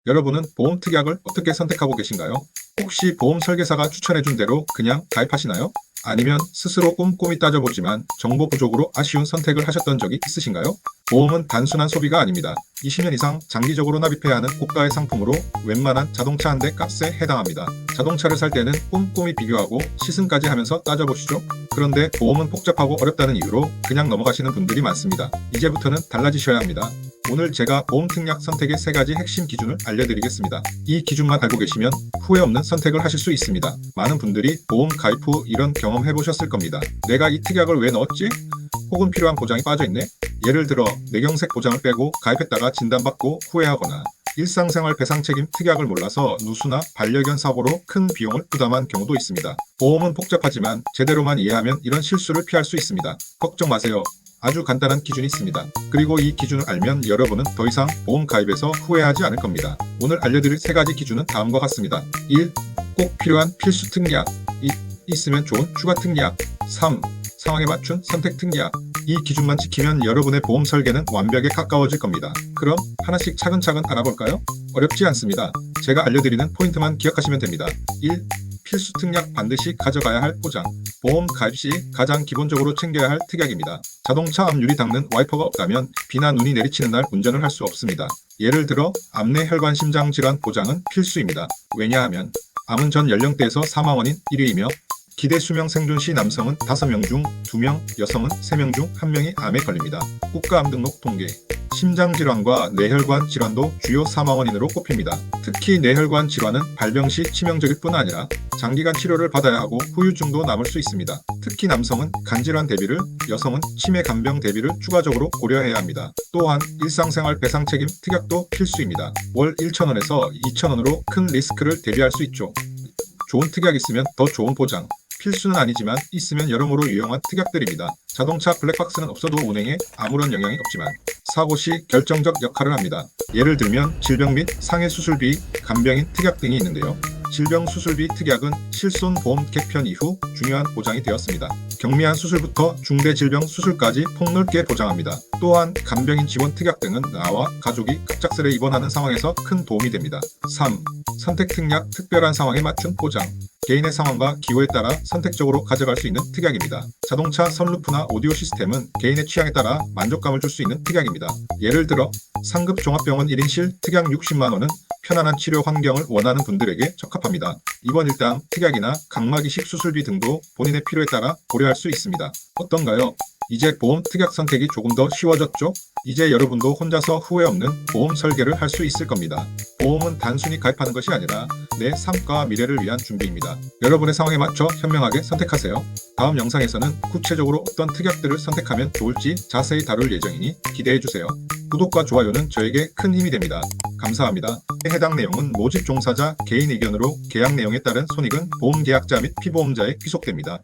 여러분은 보험 특약을 어떻게 선택하고 계신가요? 혹시 보험 설계사가 추천해준 대로 그냥 가입하시나요? 아니면 스스로 꼼꼼히 따져보지만 정보 부족으로 아쉬운 선택을 하셨던 적이 있으신가요? 보험은 단순한 소비가 아닙니다. 20년 이상 장기적으로 납입해야 하는 고가의 상품으로 웬만한 자동차 한 대 값에 해당합니다. 자동차를 살 때는 꼼꼼히 비교하고 시승까지 하면서 따져보시죠. 그런데 보험은 복잡하고 어렵다는 이유로 그냥 넘어가시는 분들이 많습니다. 이제부터는 달라지셔야 합니다. 오늘 제가 보험 특약 선택의 3가지 핵심 기준을 알려드리겠습니다. 이 기준만 알고 계시면 후회 없는 선택을 하실 수 있습니다. 많은 분들이 보험 가입 후 이런 경험 해보셨을 겁니다. 내가 이 특약을 왜 넣었지? 혹은 필요한 보장이 빠져있네? 예를 들어 뇌경색 보장을 빼고 가입했다가 진단받고 후회하거나 일상생활 배상 책임 특약을 몰라서 누수나 반려견 사고로 큰 비용을 부담한 경우도 있습니다. 보험은 복잡하지만 제대로만 이해하면 이런 실수를 피할 수 있습니다. 걱정 마세요. 아주 간단한 기준이 있습니다. 그리고 이 기준을 알면 여러분은 더 이상 보험 가입에서 후회하지 않을 겁니다. 오늘 알려드릴 3가지 기준은 다음과 같습니다. 1. 꼭 필요한 필수 특약. 2. 있으면 좋은 추가 특약. 3. 상황에 맞춘 선택 특약. 이 기준만 지키면 여러분의 보험 설계는 완벽에 가까워질 겁니다. 그럼 하나씩 차근차근 알아볼까요? 어렵지 않습니다. 제가 알려드리는 포인트만 기억하시면 됩니다. 1. 필수 특약 반드시 가져가야 할 보장. 보험 가입 시 가장 기본적으로 챙겨야 할 특약입니다. 자동차 앞유리 닦는 와이퍼가 없다면 비나 눈이 내리치는 날 운전을 할 수 없습니다. 예를 들어 암내 혈관 심장 질환 보장은 필수입니다. 왜냐하면 암은 전 연령대에서 사망원인 1위이며 기대 수명 생존 시 남성은 5명 중 2명, 여성은 3명 중 1명이 암에 걸립니다. 국가암 등록 통계. 심장질환과 뇌혈관 질환도 주요 사망원인으로 꼽힙니다. 특히 뇌혈관 질환은 발병 시 치명적일 뿐 아니라 장기간 치료를 받아야 하고 후유증도 남을 수 있습니다. 특히 남성은 간질환 대비를, 여성은 치매 간병 대비를 추가적으로 고려해야 합니다. 또한 일상생활 배상 책임 특약도 필수입니다. 월 1,000원에서 2,000원으로 큰 리스크를 대비할 수 있죠. 좋은 특약 있으면 더 좋은 보장. 필수는 아니지만 있으면 여러모로 유용한 특약들입니다. 자동차 블랙박스는 없어도 운행에 아무런 영향이 없지만 사고 시 결정적 역할을 합니다. 예를 들면 질병 및 상해 수술비, 간병인 특약 등이 있는데요. 질병 수술비 특약은 실손 보험 개편 이후 중요한 보장이 되었습니다. 경미한 수술부터 중대 질병 수술까지 폭넓게 보장합니다. 또한 간병인 지원 특약 등은 나와 가족이 갑작스레 입원하는 상황에서 큰 도움이 됩니다. 3. 선택 특약 특별한 상황에 맞춘 보장. 개인의 상황과 기호에 따라 선택적으로 가져갈 수 있는 특약입니다. 자동차 선루프나 오디오 시스템은 개인의 취향에 따라 만족감을 줄 수 있는 특약입니다. 예를 들어 상급 종합병원 1인실 특약 60만 원은 편안한 치료 환경을 원하는 분들에게 적합합니다. 입원 일당 특약이나 각막 이식 수술비 등도 본인의 필요에 따라 고려할 수 있습니다. 어떤가요? 이제 보험 특약 선택이 조금 더 쉬워졌죠? 이제 여러분도 혼자서 후회 없는 보험 설계를 할 수 있을 겁니다. 보험은 단순히 가입하는 것이 아니라 내 삶과 미래를 위한 준비입니다. 여러분의 상황에 맞춰 현명하게 선택하세요. 다음 영상에서는 구체적으로 어떤 특약들을 선택하면 좋을지 자세히 다룰 예정이니 기대해주세요. 구독과 좋아요는 저에게 큰 힘이 됩니다. 감사합니다. 해당 내용은 모집 종사자 개인 의견으로 계약 내용에 따른 손익은 보험계약자 및 피보험자에 귀속됩니다.